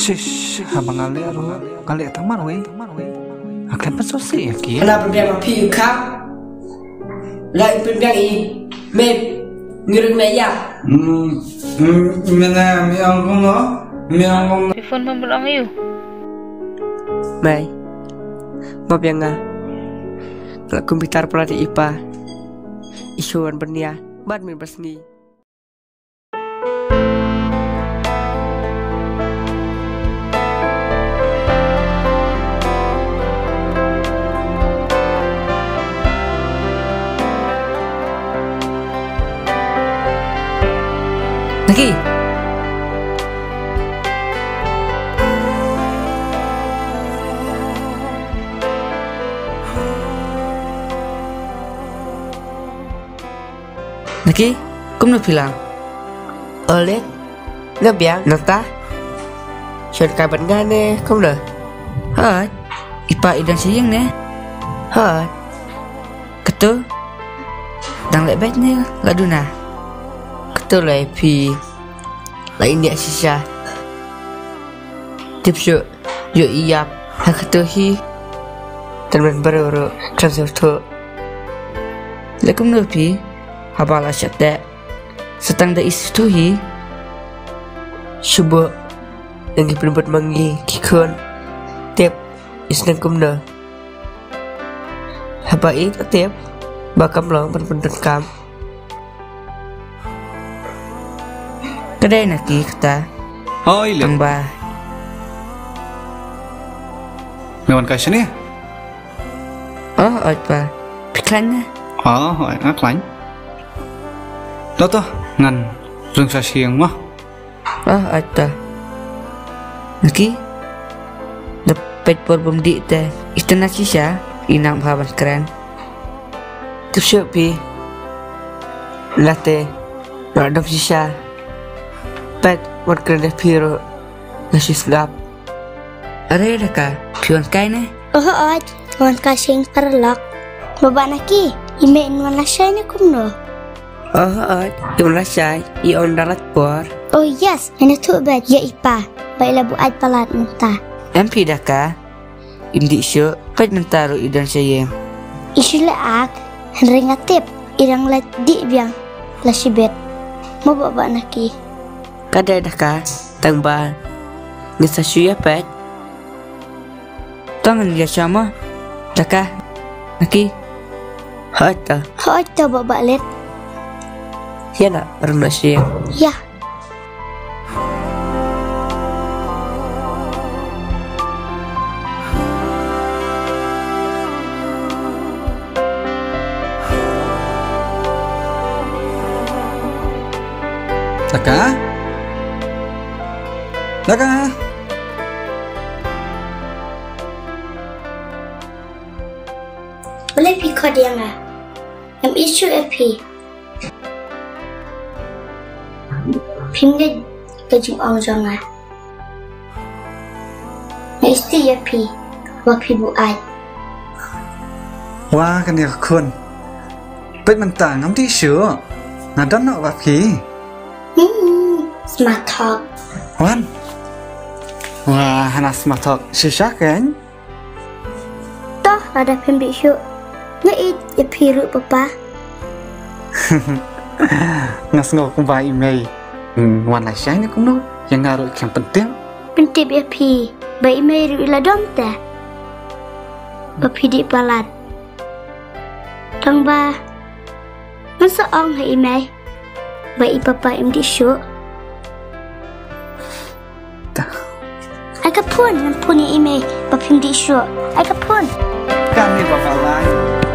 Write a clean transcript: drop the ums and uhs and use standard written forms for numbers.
Shish, habang ngali tamar we. Akan pasosik lagi. Kenapa dia mau piu kau? Lại bên bên ý mệt người đừng này ya. Mình là mi ông không nó, mi ông không. Telepon pembelang you. Mai, maaf ya nga. Kalau komputer pelatih IPA, isuan bernia, badmin bersni. Lagi. Lagi, kamu nak bilang? Oleh, nak biang, nak tak? Syar kabar ngane, kamu dah? Hai, ipa idan siang ne? Hai, ketu, dang lek bet ne, laduna. Ketu lek pi, lain dia sisa. Tipsu, yo iyap, hak ketu hi, dan baru transfer tu. Lekum nak pi? Habala syakda setang da istuhi subuh yang diperbuat mangi kikon tiap isnan kumna habai tiap bakam long penpunten kam kedai naki kata Oi, ang ba Mewan kasih ni? oh oi pa piklan na Hỏi ác lánh. Đó to, ngăn rừng xa xiềng mà. oi ta naki dapat berbom di te istana sisa inang bhavan keren tu pi latte radam sisa pet wat keren piro nasi slap are daka pion kai ne Oi, wan kasing perlak. Baba naki, ime wan lasai ne kumno. oi yung lasai ion darat por Oh yes, ane tu bed ya ipa. Baiklah buat palat muta. MP daka indi syo pet mentaru idan sayem Isu ak, ringatip, irang let di biang lasibet. Mau baba naki. kada daka tangbal ngisa suya pet tangan dia sama daka naki hata Oi, tu baba let. yana rendah sayem Ya. Daka? Daka? Boleh pi kau dia ngah. Yang isu pi. Pinggir kejung orang jangan. Mesti ya pi. Wapi buat. Wah, kan dia kun. Bet mentang ngam di syo. Ngadan nak wapi. Smart talk. Wan. Wah, hana smart talk. Sisa kan? Toh ada pembik syuk. Ngait ya pi ruk papa. Ngas ngok kumba email. Wan lai sai ni kumno. Yang ngaruh yang penting. Pentip ya pi. Baik mai ruk ila dom ta. Bapi di palat. Tang ba. Masa ong hai mai. Baik papa em di syuk. Ai kapun, nampuni email, bapim di syuk. Ai kapun. Kami bakal lain.